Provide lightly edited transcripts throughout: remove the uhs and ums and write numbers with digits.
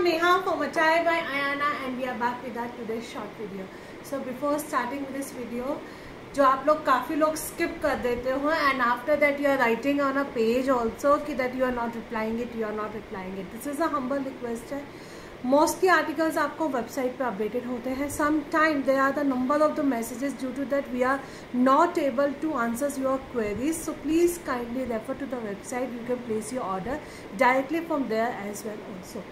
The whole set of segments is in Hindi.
Neha from Attire by Ayana and we are back with our today's short video. So before starting with this video, जो आप लोग काफ़ी लोग skip कर देते हो and after that you are writing on a page also कि that you are not replying it. This is a humble request है. Mostly articles आपको website पे updated होते हैं. Sometimes there are the number of the messages due to that we are not able to answer your queries. So please kindly refer to the website. You can place your order directly from there as well also.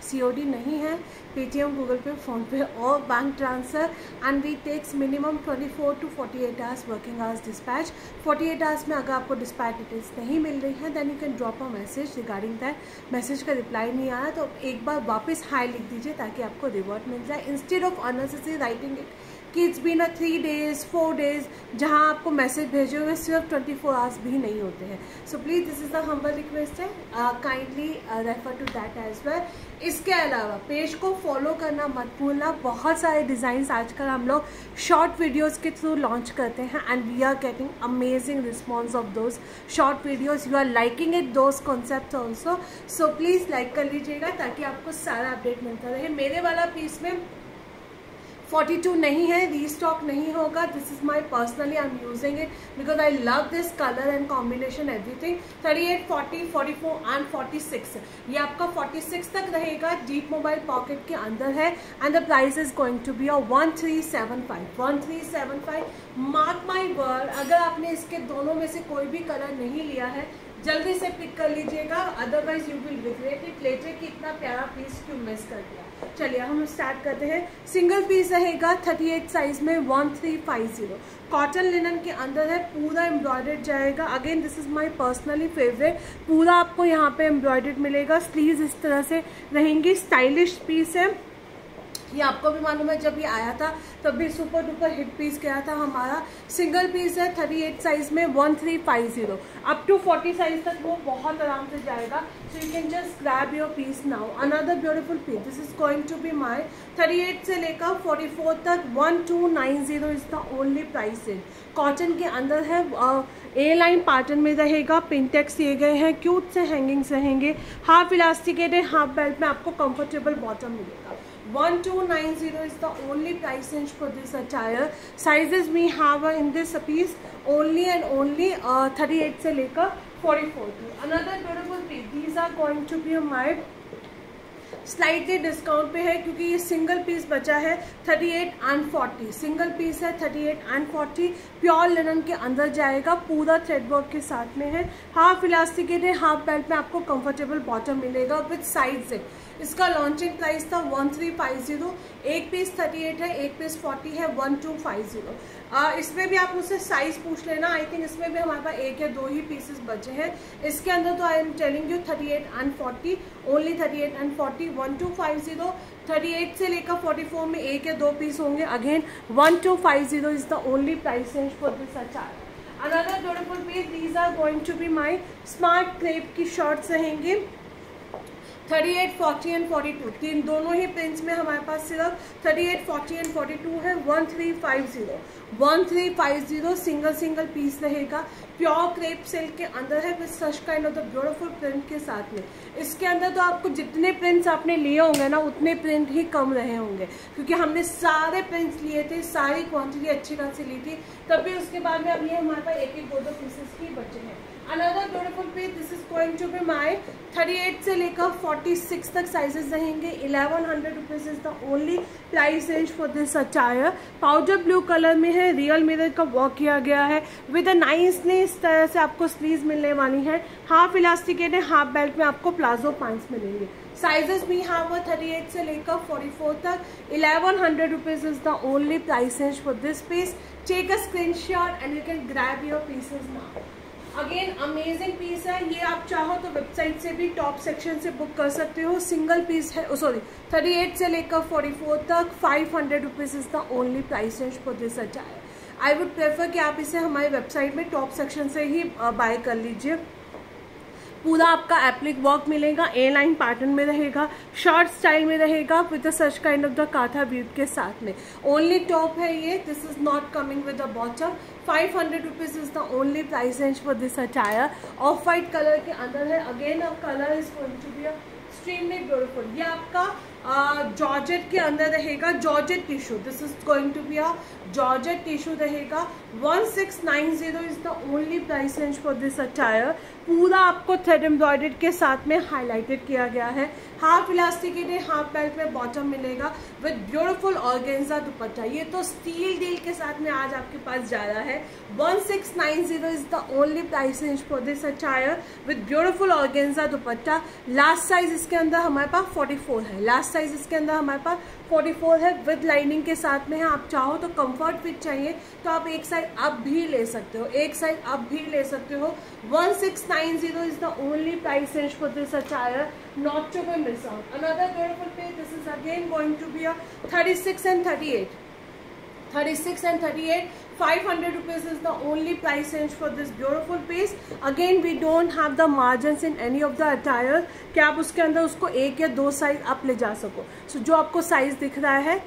COD नहीं है, पेटीएम, गूगल पे, फ़ोन पे और bank transfer and we takes minimum 24 to 48 hours working hours dispatch. 48 hours में अगर आपको डिस्पैच डिटेल्स नहीं मिल रही हैं then you can drop a message regarding that. Message का रिप्लाई नहीं आया तो एक बार वापस हाई लिख दीजिए ताकि आपको रिवॉर्ड मिल जाए instead of unnecessary writing it कि इट्स बीन 3 days 4 days जहाँ आपको मैसेज भेजे हुए सिर्फ 24 आवर्स भी नहीं होते हैं. So please this is the humble request है, kindly refer to that as well. इसके अलावा पेज को फॉलो करना मत भूलना. बहुत सारे डिज़ाइंस आजकल हम लोग शॉर्ट वीडियोज़ के थ्रू लॉन्च करते हैं and we are getting amazing response of those short videos. You are liking it those concept also. So please like कर लीजिएगा ताकि आपको सारा अपडेट मिलता रहे. मेरे वाला पीस में 42 नहीं है, रीस्टॉक नहीं होगा. This is my personally I am using it because I love this colour and combination everything. 38, 40, 44 and 46 ये आपका 46 तक रहेगा. डीप मोबाइल पॉकेट के अंदर है and the price is going to be 1375. Mark my word, अगर आपने इसके दोनों में से कोई भी कलर नहीं लिया है जल्दी से पिक कर लीजिएगा, otherwise you will regret it later कि इतना प्यारा पीस क्यों मिस कर दिया. चलिए हम स्टार्ट करते हैं. सिंगल पीस रहेगा 38 साइज में 1350. कॉटन लिनन के अंदर है, पूरा एम्ब्रॉयडर्ड जाएगा. Again this is my personally favourite. पूरा आपको यहाँ पे एम्ब्रॉयडर्ड मिलेगा. स्लीव्स इस तरह से रहेंगी. स्टाइलिश पीस है. ये आपको भी मालूम है जब ये आया था तब भी सुपर डुपर हिट पीस गया था हमारा. सिंगल पीस है 38 साइज में 1350. अप टू 40 साइज तक वो बहुत आराम से जाएगा. So you can just grab your piece now. Another beautiful piece. This is going to be my 38 से लेकर 44 तक 1290 is the only price range. Cotton के अंदर है. ए लाइन पैटर्न में रहेगा. पिनटेक्स दिए गए हैं. क्यूट से हैंगिंग्स रहेंगे. हाफ इलास्टिकेटेड हाफ बेल्ट में आपको कंफर्टेबल बॉटम मिलेगा. 1290 is the only price range for this attire. Sizes we have in this piece only and only 38 से लेकर 44. Another beautiful piece. These are going to be my slightly discount पे है क्योंकि ये सिंगल पीस बचा है. 38 एंड 40 सिंगल पीस है. 38 एंड 40 प्योर लिनन के अंदर जाएगा. पूरा थ्रेड वर्क के साथ में है. हाफ इलास्टिकेट है. हाफ बेल्ट में आपको कंफर्टेबल बॉटम मिलेगा विद साइड जिप. इसका लॉन्चिंग प्राइस था 1350. एक पीस 38 है, एक पीस 40 है. 1250. इसमें भी आप मुझसे साइज पूछ लेना. आई थिंक इसमें भी हमारे पास एक या दो ही पीसेस बचे हैं. इसके अंदर तो I am telling you 38 and 40 only. 38 and 40 1250. 38 से लेकर 44 में एक या दो पीस होंगे. Again 1250 is the only price range for this attire. Another beautiful piece. These are going to be my smart crepe की शॉर्ट्स रहेंगे. 38, 40 एंड 42 तीन दोनों ही प्रिंट्स में हमारे पास सिर्फ 38, 40 एंड 42 है. 1350 सिंगल पीस रहेगा. प्योर क्रेप सिल्क के अंदर है with such kind of the beautiful print के साथ में. इसके अंदर तो आपको जितने प्रिंट्स आपने लिए होंगे ना उतने प्रिंट ही कम रहे होंगे क्योंकि हमने सारे प्रिंट्स लिए थे. सारी क्वांटिटी अच्छी खासी ली थी. तब भी उसके बाद में अब ये हमारे पास एक एक दो पीसेस ही बचे हैं. Another beautiful piece. This is going to be my 38 से लेकर 46 तक साइजेस रहेंगे. 1100 rupees is the only price range for this attire. Powder blue colour में है. रियल मिरर का वर्क किया गया है विद अ नाइसली. इस तरह से आपको स्लीव्स मिलने वाली हैं. हाफ इलास्टिकेट है. हाफ बेल्ट में आपको प्लाजो पैंट्स मिलेंगे. साइजेस भी have 38 से लेकर 44 तक. 1100 rupees is the only price range for this piece. Take a screenshot and you can grab your pieces now. Again amazing piece है. ये आप चाहो तो वेबसाइट से भी टॉप सेक्शन से बुक कर सकते हो. सिंगल पीस है. 38 से लेकर 44 तक. 500 rupees is the only price range for this attire. I would prefer कि आप इसे हमारी वेबसाइट में टॉप सेक्शन से ही बाय कर लीजिए. पूरा आपका एप्लिक वर्क मिलेगा. ए लाइन पैटर्न में रहेगा. शॉर्ट स्टाइल में रहेगा with such kind of the काथा वीव के साथ में. ओनली टॉप है ये. This is not coming with a bottom. 500 rupees is the only price range for this attire. Off white colour के अंदर है. Again a colour is going to be a extremely beautiful. ये आपका जॉर्जेट के अंदर रहेगा, georgette tissue, this is going to be a georgette tissue रहेगा। 1690 is the only price range for this attire. पूरा आपको थ्रेड एम्ब्रॉयडर्ड के साथ में हाईलाइटेड किया गया है। हाफ इलास्टिकेटेड हाफ बेल्ट में बॉटम मिलेगा विद ब्यूटीफुल ऑर्गेन्जा दुपट्टा। ये तो स्टील डील के साथ में आज आपके पास जा रहा है। 1690 is the only price range for this attire with beautiful organza dupatta. Last size इसके अंदर हमारे पास 44 है, लास्ट साइज इसके अंदर हमारे पास 44 है विद लाइनिंग के साथ में है। आप चाहो तो कंफर्ट फिट चाहिए तो आप एक साइज अप भी ले सकते हो, एक साइज अप भी ले सकते हो। 1690 is the only price range for this attire, not to be missed out. Another beautiful piece, this is again going to be a 36 and 38. 36 and 38, 500 rupees is the only price range for this beautiful piece. Again we don't have the margins in any of the attire कि आप उसके अंदर उसको एक या दो साइज अप ले जा सको। सो जो आपको साइज दिख रहा है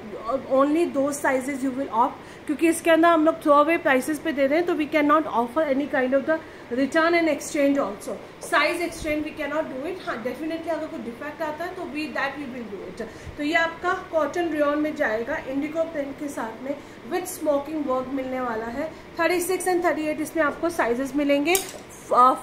ओनली दो साइजेस यू विल ऑफ, क्योंकि इसके अंदर हम लोग थ्रो अवे प्राइसेस पे दे रहे हैं तो we can not offer any kind of the return and exchange also. Size exchange we can not do it. हाँ डेफिनेटली अगर कोई डिफेक्ट आता है तो वी विल डू इट। तो ये आपका कॉटन रेयॉन में जाएगा, इंडिगो प्रिंट के साथ में विथ स्मोकिंग वर्क मिलने वाला है। 36 एंड 38 इसमें आपको साइजेस मिलेंगे।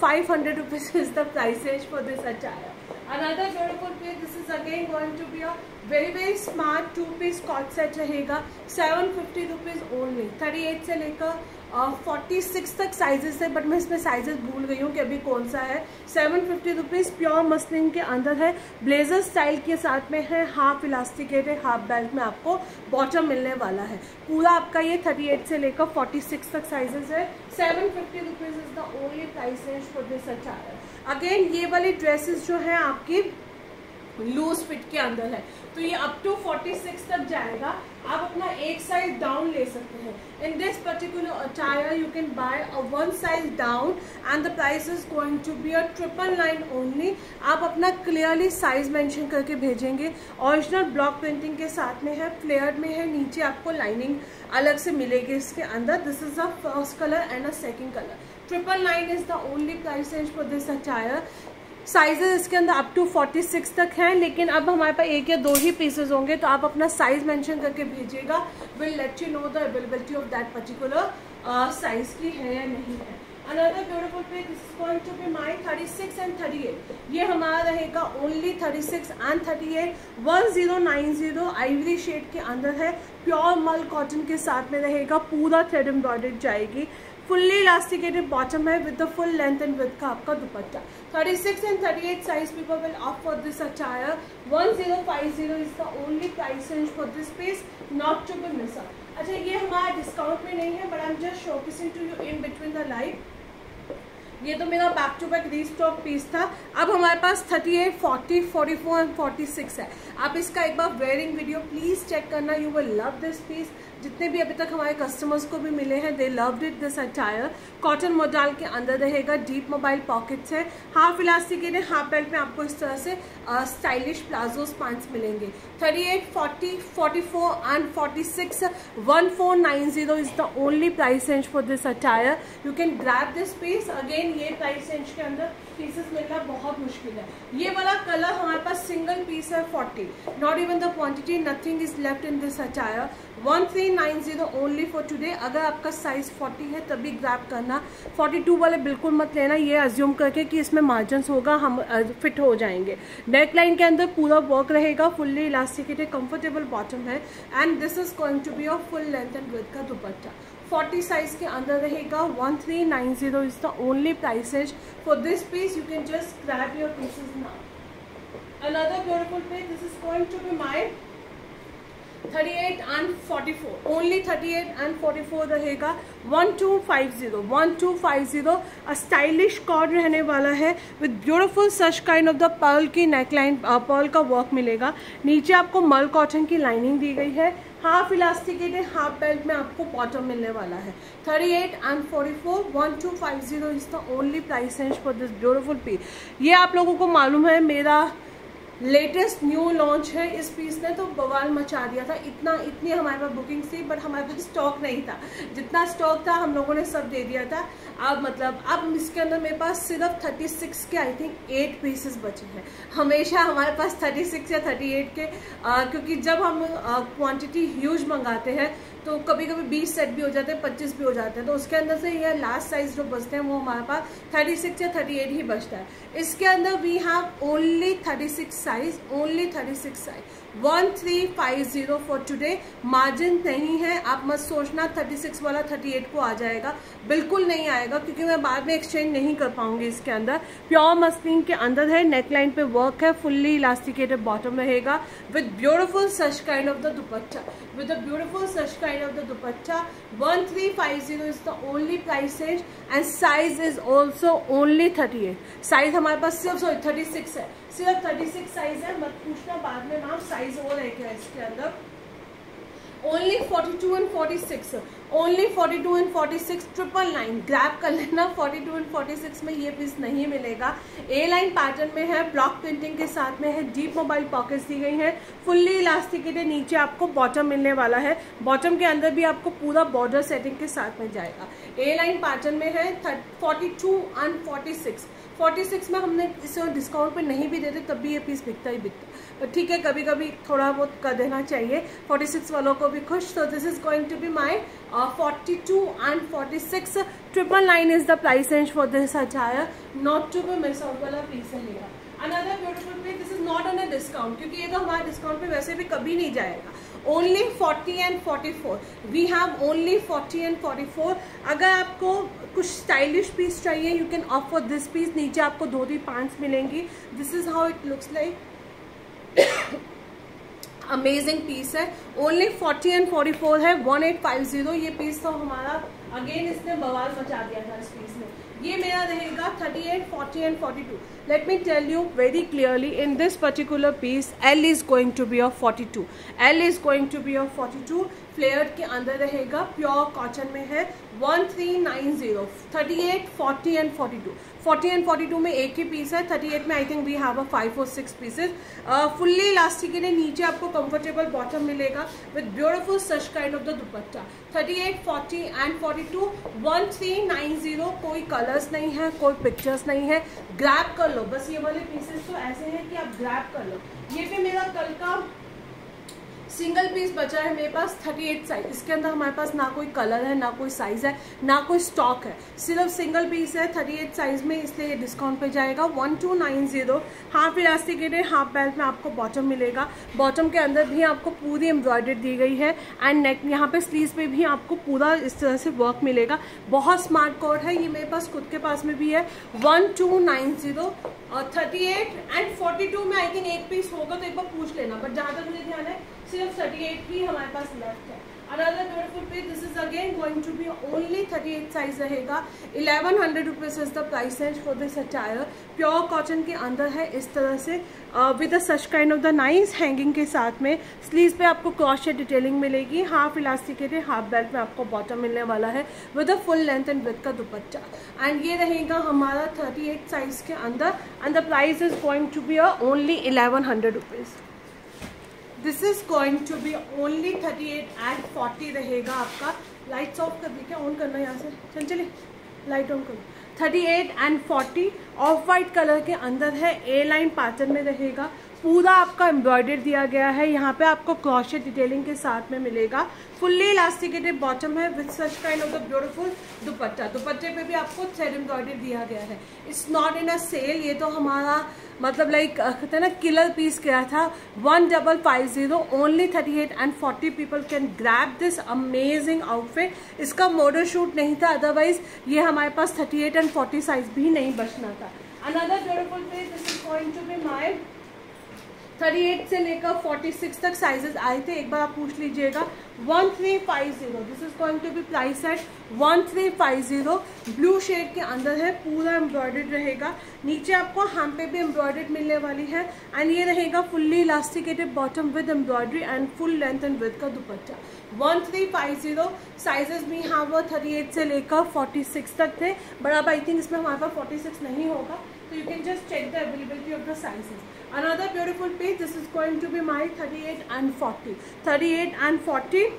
500 rupees is the price range for this attire. Another beautiful piece, this is again going to be a very smart 2-piece corset set रहेगा। 750 rupees only। 38 से लेकर 46 तक साइजेस है, बट मैं इसमें साइजेस भूल गई हूँ कि अभी कौन सा है। 750 रुपीज़ प्योर मसलिन के अंदर है, ब्लेजर स्टाइल के साथ में है, हाफ इलास्टिकेटेड हाफ बेल्ट में आपको बॉटम मिलने वाला है। पूरा आपका ये 38 से लेकर 46 तक साइजेस है। 750 rupees is the only price range for this attire. Again ये वाली ड्रेसेस जो है आपकी लूज फिट के अंदर है, तो ये अप टू 46 तक जाएगा। आप अपना एक साइज डाउन ले सकते हैं। In this particular attire you can buy a 1 size down and the price is going to be a 999 only. आप अपना क्लियरली साइज मेंशन करके भेजेंगे। ओरिजिनल ब्लॉक प्रिंटिंग के साथ में है, फ्लेयर्ड में है, नीचे आपको लाइनिंग अलग से मिलेगी इसके अंदर। This is a first colour and a second colour. 999 is the only price range for this attire. Sizes इसके अंदर अप टू 46 तक हैं, लेकिन अब हमारे पास एक या दो ही पीसेस होंगे, तो आप अपना साइज मेंशन करके भेजिएगा। Will let you know the availability of that particular size की है या नहीं है। Another beautiful piece, this is going to be my 36 and 38। ये हमारा रहेगा ओनली 36 एंड 38। 1090 आइवरी शेड के अंदर है, प्योर मल कॉटन के साथ में रहेगा, पूरा थ्रेड एम्ब्रॉयडर्ड जाएगी, फुल्ली इलास्टिकेटेड बॉटम है with the full length and width का आपका dupatta. 36 and 38 size people will opt for this attire. 1050 is the only price range for this piece, not to be miss out. अच्छा ये हमारा डिस्काउंट में नहीं है, but I am just showcasing to you in between the live. ये तो मेरा back to back restock piece था। अब हमारे पास 38, 40, 44 एंड 46 है। आप इसका एक बार वेयरिंग वीडियो प्लीज चेक करना, you will love this piece. जितने भी अभी तक हमारे कस्टमर्स को भी मिले हैं, they loved it this attire. Cotton modal के अंदर रहेगा, डीप मोबाइल पॉकेट्स है, हाफ इलास्टिकेटेड हाफ बेल्ट में आपको इस तरह से स्टाइलिश प्लाजो पैंट्स मिलेंगे। 38, 40, 44 and 46 1490 is the only price range for this attire. You can grab this piece. Again ये प्राइस रेंज के अंदर पीसेस मिलना बहुत मुश्किल है। ये वाला कलर हमारे पास सिंगल पीस है 40, not even the quantity, nothing is left in this attire. 1390 only for today. अगर आपका साइज 40 है तभी ग्रैब करना, 42 वाले बिल्कुल मत लेना ये अज्यूम करके कि इसमें मार्जिन्स होगा, हम फिट हो जाएंगे। नेक लाइन के अंदर पूरा वर्क रहेगा, फुल्ली इलास्टिकेटेड कंफर्टेबल बॉटम है and this is going to be a full length and width का दुपट्टा। 40 साइज के अंदर रहेगा। 1390 is the only price range for this piece. You can just grab your pieces now. Another beautiful piece, this is going to be my 38 and 44, only 38 and 44 रहेगा। 1250 स्टाइलिश कॉर्ड रहने वाला है with beautiful such kind of the pearl की नेकलाइन, पर्ल का वर्क मिलेगा। नीचे आपको मल कॉटन की लाइनिंग दी गई है, हाफ इलास्टिकेटेड हाफ बेल्ट में आपको बॉटम मिलने वाला है। 38 and 44 1250 is the only price range for this beautiful piece. ये आप लोगों को मालूम है मेरा लेटेस्ट न्यू लॉन्च है। इस पीस ने तो बवाल मचा दिया था, इतनी हमारे पास बुकिंग थी, बट हमारे पास स्टॉक नहीं था। जितना स्टॉक था हम लोगों ने सब दे दिया था। अब इसके अंदर मेरे पास सिर्फ 36 के आई थिंक 8 पीसेस बचे हैं। हमेशा हमारे पास 36 या 38 के क्योंकि जब हम क्वांटिटी ह्यूज मंगाते हैं तो कभी कभी 20 सेट भी हो जाते हैं, 25 भी हो जाते हैं, तो उसके अंदर से ये लास्ट साइज जो बचते हैं वो हमारे पास 36 या 38 ही बचता है। इसके अंदर we have only 36 size, only 36 size, 1350 for today. Margin नहीं है, आप मत सोचना 36 वाला 38 को आ जाएगा, बिल्कुल नहीं आएगा, क्योंकि मैं बाद में एक्सचेंज नहीं कर पाऊंगी। इसके अंदर प्योर मस्लिन के अंदर है, नेकलाइन पे वर्क है, फुल्ली इलास्टिकेटेड बॉटम रहेगा with beautiful such kind of the dupatta, with a beautiful such kind of the dupatta. 1350 is the only price range and size is also only 38. Size हमारे पास सिर्फ 36 है, सिर्फ 36 साइज है। मत पूछना बाद में मैम साइज और है क्या इसके अंदर। Only 42 and 46, only 42 and 46, 999 grab कर लेना। 42 एंड 46 में ये पीस नहीं मिलेगा। ए लाइन पैटर्न में है, ब्लॉक प्रिंटिंग के साथ में है, डीप मोबाइल पॉकेट्स दी गई हैं, फुल्ली इलास्टिकेटेड। नीचे आपको बॉटम मिलने वाला है, बॉटम के अंदर भी आपको पूरा बॉर्डर सेटिंग के साथ में जाएगा। ए लाइन पैटर्न में है, 42 एंड 46। 46 में हमने इसे डिस्काउंट पे नहीं भी देते तब भी ये पीस बिकता ही बिकता, पर ठीक है कभी कभी थोड़ा बहुत कर देना चाहिए 46 वालों को भी खुश। तो this is going to be my 42 and 46, 999 is the price range for this attire, not to be miss out वाला पीस रहेगा। Another beautiful piece, this is not on a discount, क्योंकि ये तो हमारा डिस्काउंट पे वैसे भी कभी नहीं जाएगा। Only 40 and 44, we have only 40 and 44। अगर आपको कुछ स्टाइलिश पीस चाहिए you can opt for this piece. नीचे आपको धोती पैंट्स मिलेंगी, this is how it looks like. Amazing piece है, ओनली 40 एंड 44 है, 1850। ये पीस तो हमारा अगेन इसने बवाल मचा दिया था इस पीस में। ये मेरा रहेगा 38, 40 and 42। Let me tell you very clearly, in this particular piece L is going to be of 42, L is going to be of 42। Flared के अंदर रहेगा, प्योर कॉटन में है, 1390, 38, 40 एंड 42। 40 एंड 42 में एक ही पीस है, 38 में I think we have a 5 और 6 पीसेस। फुल्ली इलास्टिकेटेड, नीचे आपको कंफर्टेबल बॉटम मिलेगा with beautiful such kind of the dupatta. 38, 40 and 42, 1390। कोई कलर्स नहीं है, कोई पिक्चर्स नहीं है, ग्रैब कर लो बस। ये वाले पीसेस तो ऐसे हैं कि आप ग्रैब कर लो। ये भी मेरा कल का सिंगल पीस बचा है मेरे पास, 38 साइज। इसके अंदर हमारे पास ना कोई कलर है, ना कोई साइज है, ना कोई स्टॉक है, सिर्फ सिंगल पीस है 38 साइज में, इसलिए ये डिस्काउंट पे जाएगा 1290। हाफ इलास्टिकेटेड, हाफ बेल्ट में आपको बॉटम मिलेगा। बॉटम के अंदर भी आपको पूरी एम्ब्रॉयडरी दी गई है एंड नेक यहाँ पे स्लीव्स पे भी आपको पूरा इस तरह से वर्क मिलेगा। बहुत स्मार्ट कोड है, ये मेरे पास खुद के पास में भी है, 1290। और 38 एंड 42 में आई थिंक एक पीस होगा तो एक बार पूछ लेना, बट जहाँ तक मुझे ध्यान है सिर्फ 38 ही हमारे पास लेफ्ट है। Another beautiful piece, this is again going to be only 38 size रहेगा। 1100 rupees is the price range for this attire. Pure cotton के अंदर है इस तरह से with a such kind of the nice hanging के साथ में। स्लीव्स पे आपको क्रॉशेट डिटेलिंग मिलेगी, हाफ इलास्टिकेटेड, हाफ बेल्ट में आपको बॉटम मिलने वाला है with a full length and with का दुपट्टा। एंड ये रहेगा हमारा 38 साइज के अंदर and the price is going to be only 1100 rupees. This is going to be only 38 and 40 रहेगा आपका। लाइट्स ऑफ कर दी क्या, ऑन करना यहाँ से, चलिए लाइट ऑन करो। 38 एंड 40 ऑफ वाइट कलर के अंदर है, ए लाइन पैटर्न में रहेगा, पूरा आपका एम्ब्रॉयडरी दिया गया है। यहाँ पे आपको क्रॉशेट डिटेलिंग के साथ में मिलेगा, फुल्ली इलास्टिकेटेड बॉटम है with such kind of the beautiful dupatta. दुपट्टे पे भी आपको थ्रेड एम्ब्रॉयडरी दिया गया है। It's not in a sale, ये तो हमारा मतलब लाइक कहते हैं ना किलर पीस गया था। 1550, only 38 and 40 people can grab this amazing outfit. इसका मॉडल शूट नहीं था, अदरवाइज ये हमारे पास 38 एंड 40 साइज भी नहीं बचना था। Another beautiful piece, this is going to be my 38 से लेकर 46 तक साइजेस आए थे, एक बार आप पूछ लीजिएगा। 1350, this is going to be price at 1350। Blue shade के अंदर है, पूरा एम्ब्रॉयडर्ड रहेगा, नीचे आपको हैम पे भी एम्ब्रॉयडर्ड मिलने वाली है एंड ये रहेगा fully elasticated bottom with embroidery and full length and with का दुपट्टा। 1350 साइजेस भी यहाँ वो 38 से लेकर 46 तक थे, बट अब आई थिंक इसमें हमारे पास 46 नहीं होगा, तो So you can just check the availability of the sizes. Another beautiful piece, this is going to be my 38 and 40. 38 and 40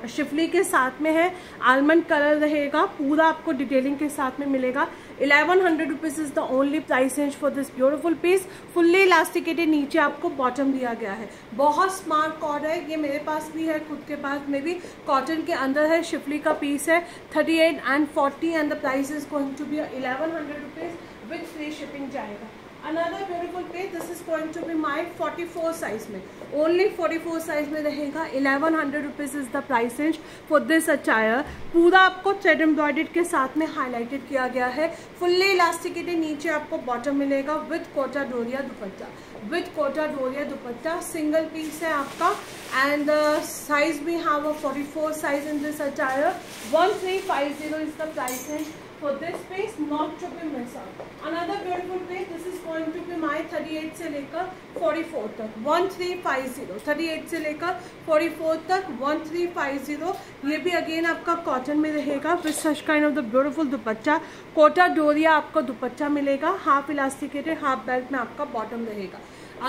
Schiffli के साथ में है, आलमंड कलर रहेगा, पूरा आपको डिटेलिंग के साथ में मिलेगा। 1100 rupees is the only price range for this beautiful piece. Fully elasticated, नीचे आपको बॉटम दिया गया है। बहुत स्मार्ट कॉर्ड है, ये मेरे पास भी है, खुद के पास में भी कॉटन के अंदर है, शिफली का पीस है। 38 and 40 and the price is going to be 1100 rupees with free shipping जाएगा। Another beautiful piece, this is going to be my 44 size में, only 44 size में रहेगा। 1100 rupees is the price range for this attire. पूरा आपको थ्रेड एम्ब्रॉयडर्ड के साथ में हाईलाइटेड किया गया है। फुल्ली इलास्टिकेटेड, नीचे आपको बॉटम मिलेगा with Kota Doria dupatta, with Kota Doria dupatta. Single piece है आपका एंड साइज भी have a 44 size in this attire. 1350 is the price range for this piece, not to be missed out. Another beautiful piece, this is going to be my 38 से लेकर 44 तक 1350, 38 से लेकर 44 तक 1350। ये भी अगेन आपका कॉटन में रहेगा with such kind of the beautiful dupatta. Kota Doriya आपको दुपट्टा मिलेगा, हाफ इलास्टिकेटेड, हाफ बेल्ट में आपका बॉटम रहेगा।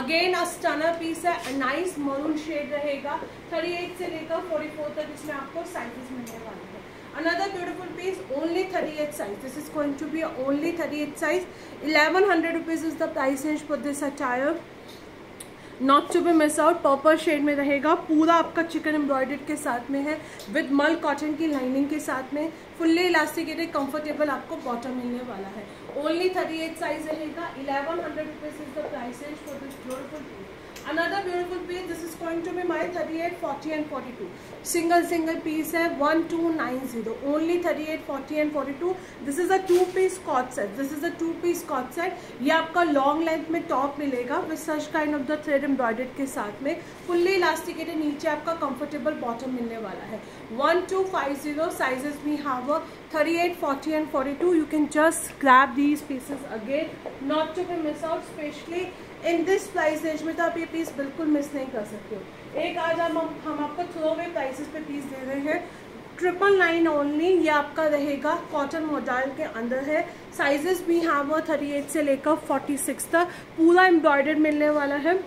अगेन अ स्टनर पीस है, नाइस मरून शेड रहेगा। 38 से लेकर 44 तक इसमें आपको साइजेस मिलने वाले हैं। Another beautiful piece, only 38 size. This is going to be only 38 size. 1100 rupees is the price range for this attire. Not to be miss out. Purple shade में रहेगा, पूरा आपका चिकन एम्ब्रॉयडर्ड के साथ में है विद मल कॉटन की लाइनिंग के साथ में। फुल्ली इलास्टिकेटेड, कंफर्टेबल आपको बॉटम मिलने वाला है। ओनली 38 साइज रहेगा। 1100 rupees is the price range for this beautiful piece. Another beautiful piece, this is going to be my 38, 40 and 42. Single piece है 1290. Only 38, 40 and 42. This is a 2-piece cord set. This is a 2-piece cord set. ये आपका लॉन्ग लेंथ में टॉप मिलेगा with such kind of the thread embroidered के साथ में। फुल्ली इलास्टिकेटेड, नीचे आपका कंफर्टेबल बॉटम मिलने वाला है। 1250 साइजेस भी have 38, 40 and 42. You can just grab these pieces again. Not to be miss out, especially in this price range में तो आप ये पीस बिल्कुल मिस नहीं कर सकते हो। एक आज हम आपको थ्रो अवे प्राइसेस पे पीस दे रहे हैं। 999 ओनली, ये आपका रहेगा, कॉटन मॉडल के अंदर है। साइजेस भी हैं वो 38 से लेकर 46 तक। पूरा एम्ब्रॉयडर्ड मिलने वाला है,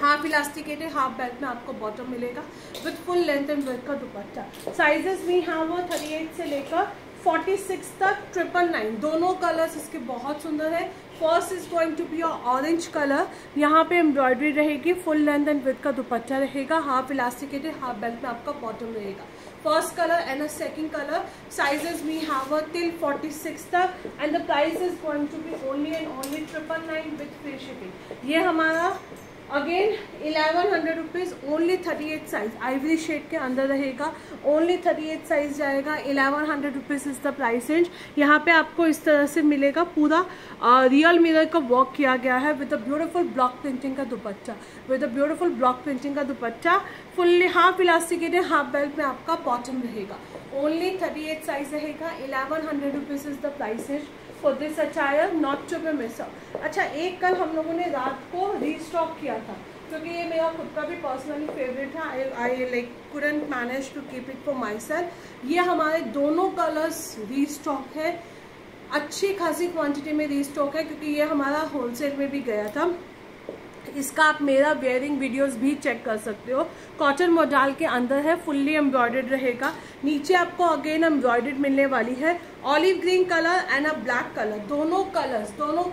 हाफ इलास्टिकेटेड, हाफ बेल्ट में आपको बॉटम मिलेगा with full length and width का दुपट्टा। साइजेस भी हैं वो 38 से लेकर 46 तक। 999, दोनों कलर्स इसके बहुत सुंदर है। First is going to be orange colour, यहाँ पे एम्ब्रॉयडरी रहेगी, फुल लेंथ एंड विड्थ का दुपट्टा रहेगा, हाफ इलास्टिकेटेड, हाफ बेल्ट में आपका बॉटम रहेगा। First colour and a second colour. Sizes we have till 46 तक and the price is going to be only and only 999 with free shipping. ये हमारा again 1100 rupees, only 38 size, ivory shade के अंदर रहेगा। ओनली 38 साइज जाएगा। 1100 rupees is the price range. यहाँ पे आपको इस तरह से मिलेगा, पूरा रियल मिरर का वर्क किया गया है with a beautiful block printing का dupatta, with a beautiful block printing का dupatta. Fully half elasticated, half belt में आपका बॉटम रहेगा। ओनली 38 साइज रहेगा। 1100 rupees is the price range for this attire, not to be miss out. अच्छा, एक कल हम लोगों ने रात को रीस्टॉक किया था, क्योंकि ये मेरा खुद का भी पर्सनली फेवरेट है। I like couldn't manage to keep it for myself. ये हमारे दोनों कलर्स रीस्टॉक है, अच्छी खासी क्वांटिटी में रीस्टॉक है, क्योंकि ये हमारा होलसेल में भी गया था। इसका आप मेरा वेयरिंग वीडियोस भी चेक कर सकते हो। कॉटन मॉडल के अंदर है, फुल्ली एम्ब्रॉयडर्ड रहेगा। नीचे आपको अगेन एम्ब्रॉयडर्ड मिलने वाली है। Olive green colour and a black colour, दोनों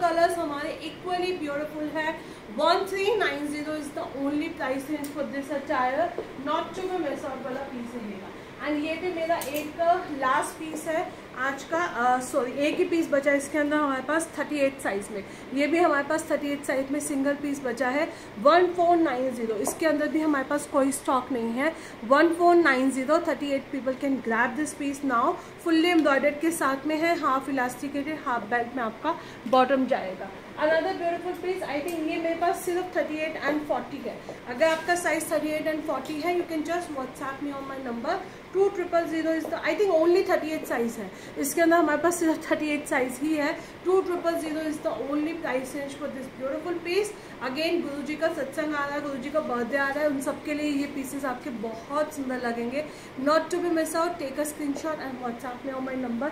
कलर्स हमारे इक्वली ब्यूटीफुल है। 1390 is the only price range for this attire, not to be miss out वाला पीस रहेगा। एंड ये भी मेरा एक लास्ट पीस है आज का, सॉरी एक ही पीस बचा इसके अंदर हमारे पास 38 साइज में। ये भी हमारे पास 38 साइज में सिंगल पीस बचा है। 1490, इसके अंदर भी हमारे पास कोई स्टॉक नहीं है। 1490, 38 people can grab this piece now. Fully embroidered के साथ में है, हाफ इलास्टिकेटेड, हाफ बेल्ट में आपका बॉटम जाएगा। Another beautiful piece, I think ये मेरे पास सिर्फ 38 एंड 40 है। अगर आपका साइज 38 एंड 40 है, you can just WhatsApp me on my number 2000 is the, I think only 38 size है इसके अंदर, हमारे पास सिर्फ 38 साइज ही है। 2000 is the only price range for this beautiful piece. Again Guruji का सत्संग आ रहा है, गुरुजी का बर्थडे आ रहा है, उन सबके लिए ये पीसेस आपके बहुत सुंदर लगेंगे। Not to be miss out, take a screenshot and WhatsApp me on my number.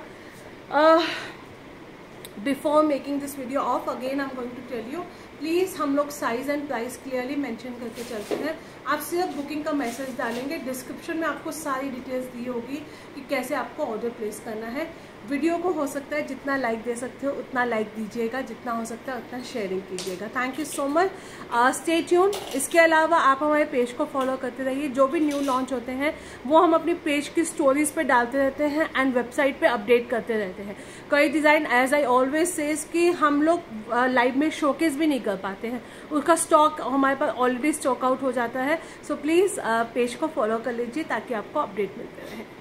Before making this video of again I am going to tell you, please हम लोग size and price clearly mention करके चलते हैं। आप सिर्फ बुकिंग का मैसेज डालेंगे, डिस्क्रिप्शन में आपको सारी डिटेल्स दी होगी कि कैसे आपको ऑर्डर प्लेस करना है। वीडियो को हो सकता है जितना लाइक दे सकते हो उतना लाइक दीजिएगा, जितना हो सकता है उतना शेयरिंग कीजिएगा। Thank you so much, stay tune. इसके अलावा आप हमारे पेज को फॉलो करते रहिए, जो भी न्यू लॉन्च होते हैं वो हम अपनी पेज की स्टोरीज पे डालते रहते हैं एंड वेबसाइट पे अपडेट करते रहते हैं। कई design as I always says कि हम लोग लाइव में शोकेस भी नहीं कर पाते हैं, उसका स्टॉक हमारे पास ऑलरेडी स्टॉक आउट हो जाता है। सो प्लीज़ पेज को फॉलो कर लीजिए ताकि आपको अपडेट मिलते रहे।